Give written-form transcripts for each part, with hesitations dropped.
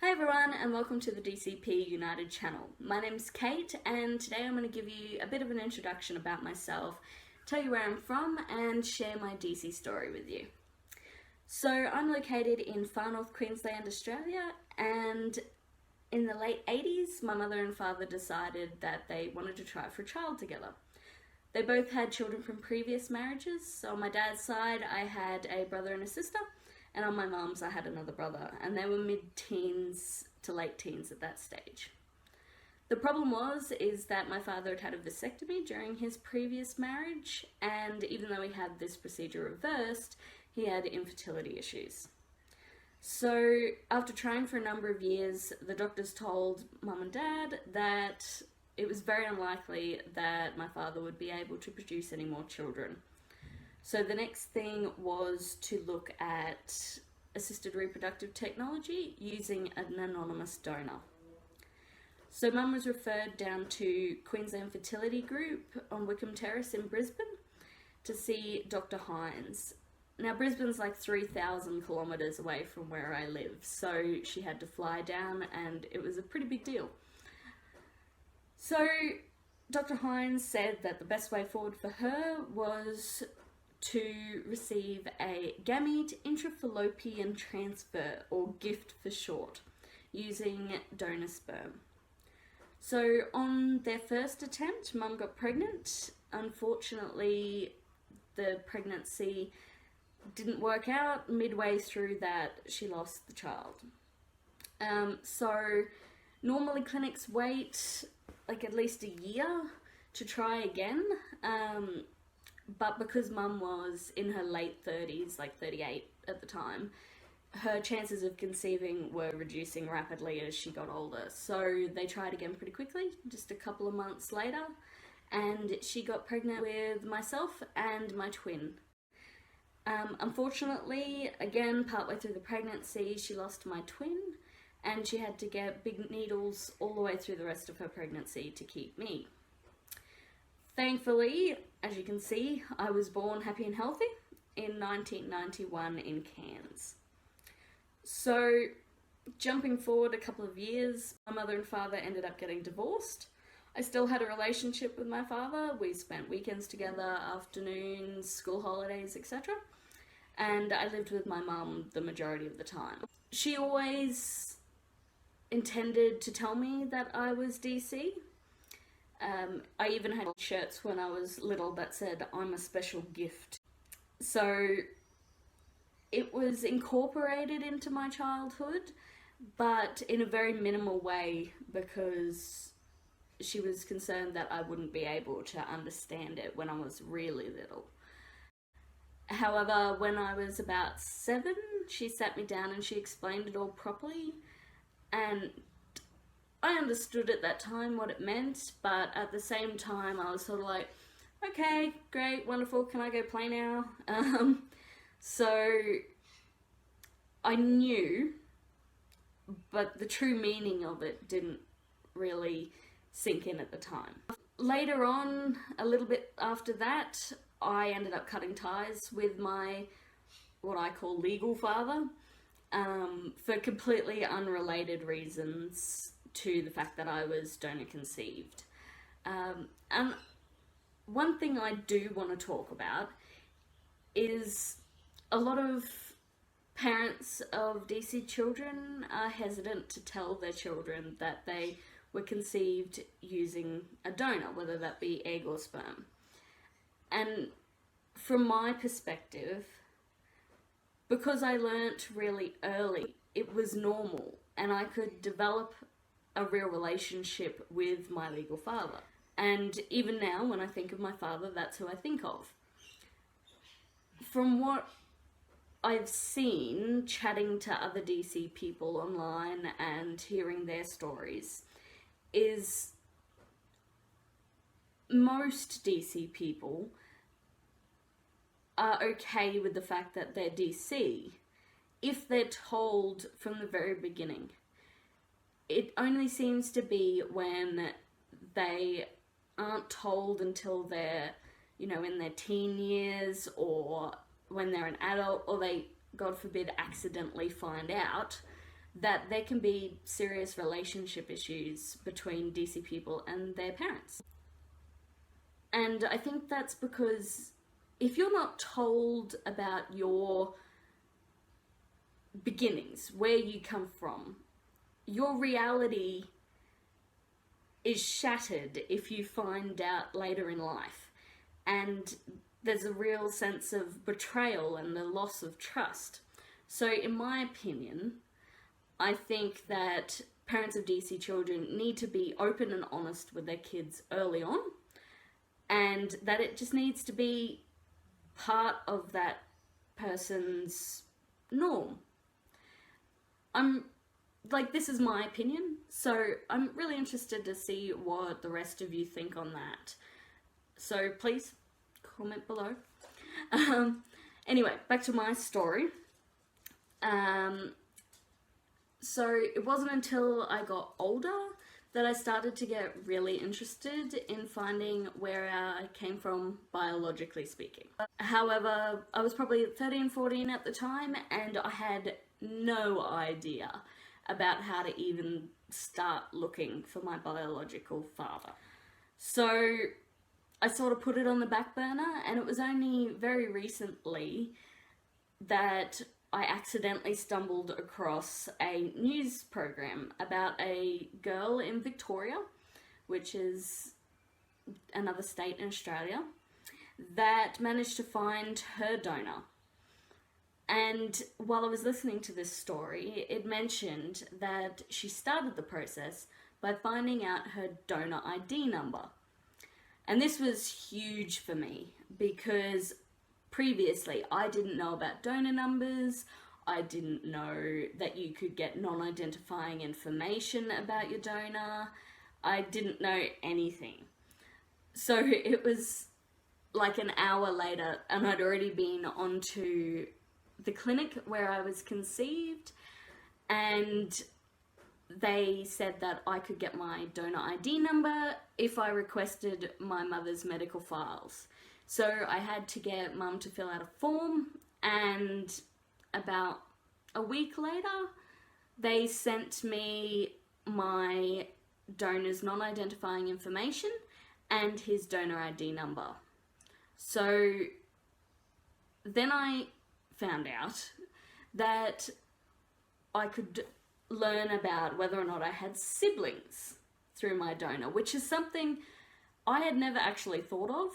Hi everyone and welcome to the DCP United channel. My name's Kate and today I'm going to give you a bit of an introduction about myself, tell you where I'm from and share my DC story with you. So I'm located in far north Queensland, Australia, and in the late 80s my mother and father decided that they wanted to try for a child together. They both had children from previous marriages, so on my dad's side I had a brother and a sister, and on my mum's I had another brother, and they were mid-teens to late teens at that stage. The problem is that my father had had a vasectomy during his previous marriage, and even though he had this procedure reversed, he had infertility issues. So after trying for a number of years, the doctors told mum and dad that it was very unlikely that my father would be able to produce any more children. So the next thing was to look at assisted reproductive technology using an anonymous donor. So mum was referred down to Queensland Fertility Group on Wickham Terrace in Brisbane to see Dr. Hines. Now Brisbane's like 3,000 kilometres away from where I live, so she had to fly down and it was a pretty big deal. So Dr. Hines said that the best way forward for her was to receive a gamete intrafallopian transfer, or GIFT for short, using donor sperm. So on their first attempt, mum got pregnant. Unfortunately, the pregnancy didn't work out. Midway through that, she lost the child. So normally clinics wait like at least a year to try again. But because mum was in her late 30s, like 38 at the time, her chances of conceiving were reducing rapidly as she got older. So they tried again pretty quickly, just a couple of months later, and she got pregnant with myself and my twin. Unfortunately, again, partway through the pregnancy, she lost my twin, and she had to get big needles all the way through the rest of her pregnancy to keep me. Thankfully, as you can see, I was born happy and healthy in 1991 in Cairns. So, jumping forward a couple of years, my mother and father ended up getting divorced. I still had a relationship with my father. We spent weekends together, afternoons, school holidays, etc. And I lived with my mum the majority of the time. She always intended to tell me that I was DC. I even had shirts when I was little that said, "I'm a special gift." So it was incorporated into my childhood, but in a very minimal way, because she was concerned that I wouldn't be able to understand it when I was really little. However, when I was about 7, she sat me down and she explained it all properly, and I understood at that time what it meant, but at the same time I was sort of like, okay, great, wonderful, can I go play now? So I knew, but the true meaning of it didn't really sink in at the time. Later on, a little bit after that, I ended up cutting ties with my, what I call legal father, for completely unrelated reasons to the fact that I was donor conceived. And one thing I do want to talk about is a lot of parents of DC children are hesitant to tell their children that they were conceived using a donor, whether that be egg or sperm. And from my perspective, because I learnt really early, it was normal, and I could develop a real relationship with my legal father. And even now, when I think of my father, that's who I think of. From what I've seen, chatting to other DC people online and hearing their stories, is most DC people are okay with the fact that they're DC if they're told from the very beginning. It only seems to be when they aren't told until they're, in their teen years, or when they're an adult, or they, God forbid, accidentally find out that there can be serious relationship issues between DC people and their parents. And I think that's because if you're not told about your beginnings, where you come from, your reality is shattered if you find out later in life. And there's a real sense of betrayal and the loss of trust. So in my opinion, I think that parents of DC children need to be open and honest with their kids early on, and that it just needs to be part of that person's norm. This is my opinion, so I'm really interested to see what the rest of you think on that. So please comment below. Anyway, back to my story. So it wasn't until I got older that I started to get really interested in finding where I came from, biologically speaking. However, I was probably 13, 14 at the time, and I had no idea about how to even start looking for my biological father. So I sort of put it on the back burner, and it was only very recently that I accidentally stumbled across a news program about a girl in Victoria, which is another state in Australia, that managed to find her donor. And while I was listening to this story, it mentioned that she started the process by finding out her donor ID number. And this was huge for me because previously I didn't know about donor numbers. I didn't know that you could get non-identifying information about your donor. I didn't know anything. So it was like an hour later and I'd already been onto the clinic where I was conceived, and they said that I could get my donor ID number if I requested my mother's medical files. So I had to get mum to fill out a form, and about a week later they sent me my donor's non-identifying information and his donor ID number. So then I found out that I could learn about whether or not I had siblings through my donor, which is something I had never actually thought of.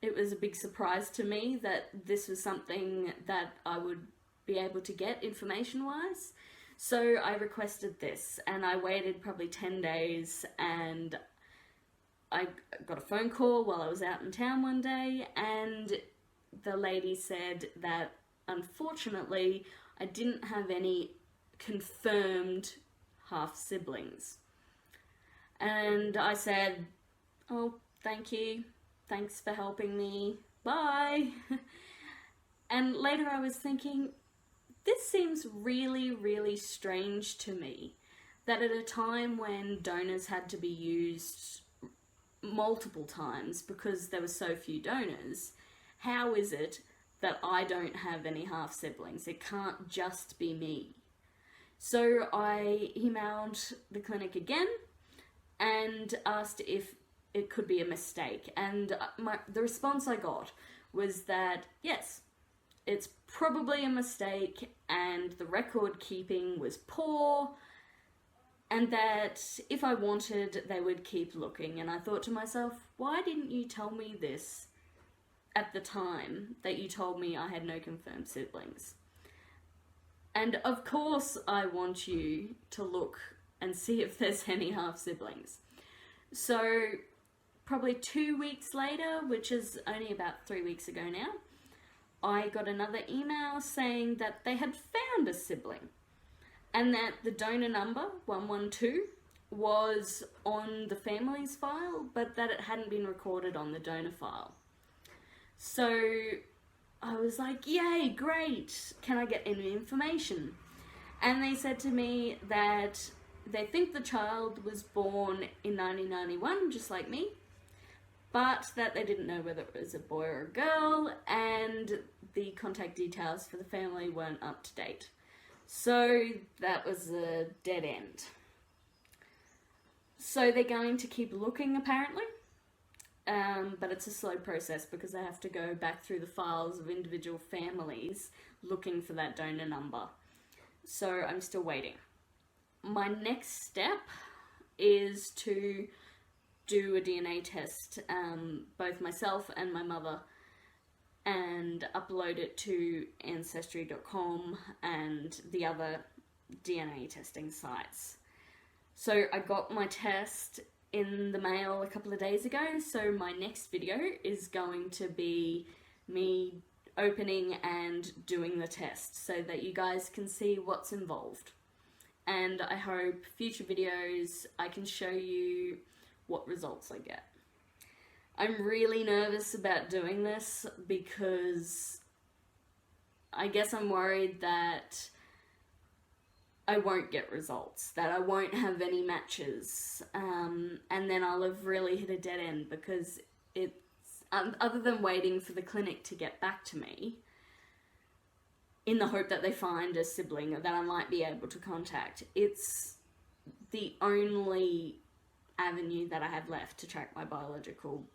It was a big surprise to me that this was something that I would be able to get information-wise. So I requested this, and I waited probably 10 days, and I got a phone call while I was out in town one day, and the lady said that unfortunately I didn't have any confirmed half-siblings. And I said, "Oh, thank you. Thanks for helping me. Bye." And later I was thinking, this seems really, really strange to me, that at a time when donors had to be used multiple times because there were so few donors, how is it that I don't have any half-siblings? It can't just be me. So I emailed the clinic again and asked if it could be a mistake. And the response I got was that, yes, it's probably a mistake and the record keeping was poor, and that if I wanted, they would keep looking. And I thought to myself, why didn't you tell me this at the time that you told me I had no confirmed siblings? And of course I want you to look and see if there's any half-siblings. So probably 2 weeks later, which is only about 3 weeks ago now, I got another email saying that they had found a sibling and that the donor number 112 was on the family's file, but that it hadn't been recorded on the donor file. So I was like, yay, great, can I get any information? And they said to me that they think the child was born in 1991, just like me, but that they didn't know whether it was a boy or a girl, and the contact details for the family weren't up to date. So that was a dead end. So they're going to keep looking apparently, but it's a slow process because they have to go back through the files of individual families looking for that donor number. So I'm still waiting. My next step is to do a DNA test, both myself and my mother, and upload it to Ancestry.com and the other DNA testing sites. So I got my test in the mail a couple of days ago, so my next video is going to be me opening and doing the test so that you guys can see what's involved. And I hope future videos I can show you what results I get. I'm really nervous about doing this because I guess I'm worried that I won't get results, that I won't have any matches, and then I'll have really hit a dead end because it's, other than waiting for the clinic to get back to me in the hope that they find a sibling that I might be able to contact, it's the only avenue that I have left to track my biological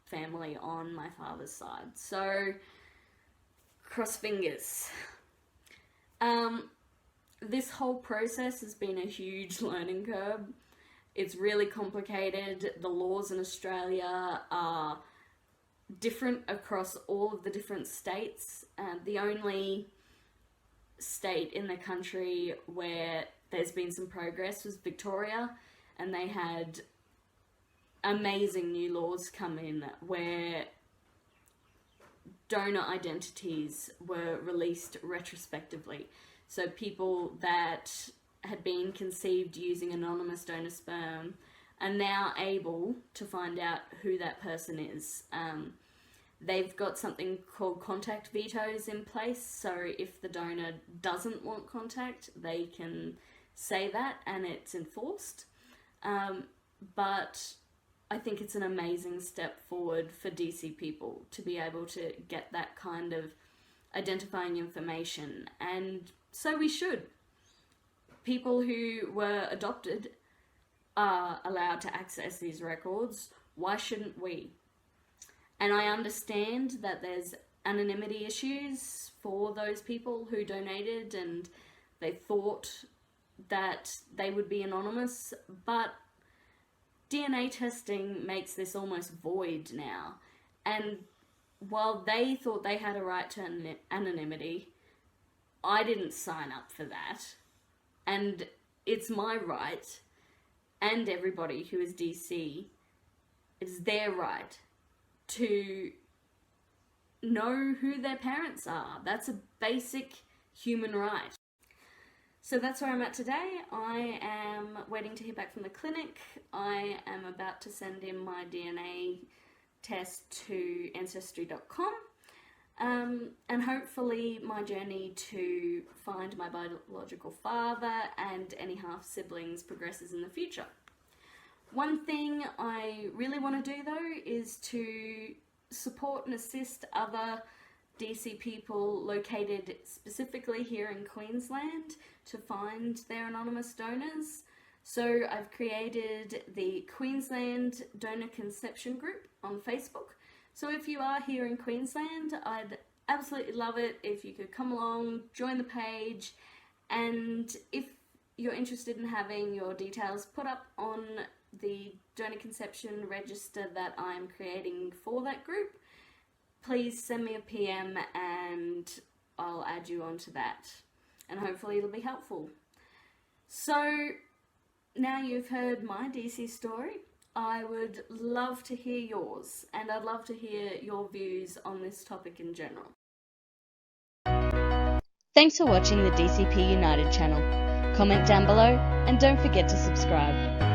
family on my father's side. So, cross fingers. This whole process has been a huge learning curve. It's really complicated. The laws in Australia are different across all of the different states. The only state in the country where there's been some progress was Victoria, and they had amazing new laws come in where donor identities were released retrospectively. So people that had been conceived using anonymous donor sperm are now able to find out who that person is. They've got something called contact vetoes in place, so if the donor doesn't want contact, they can say that and it's enforced. But I think it's an amazing step forward for DC people to be able to get that kind of identifying information, and so we should. People who were adopted are allowed to access these records. Why shouldn't we? And I understand that there's anonymity issues for those people who donated and they thought that they would be anonymous, but DNA testing makes this almost void now. And while they thought they had a right to anonymity, I didn't sign up for that. And it's my right, and everybody who is DC, it's their right to know who their parents are. That's a basic human right. So that's where I'm at today. I am waiting to hear back from the clinic. I am about to send in my DNA test to Ancestry.com. And hopefully my journey to find my biological father and any half-siblings progresses in the future. One thing I really want to do though is to support and assist other DC people located specifically here in Queensland to find their anonymous donors. So I've created the Queensland Donor Conception Group on Facebook. So if you are here in Queensland, I'd absolutely love it if you could come along, join the page, and if you're interested in having your details put up on the donor conception register that I'm creating for that group, please send me a PM and I'll add you onto that, and hopefully it'll be helpful. So now you've heard my DC story, I would love to hear yours, and I'd love to hear your views on this topic in general. Thanks for watching the DCP United channel. Comment down below and don't forget to subscribe.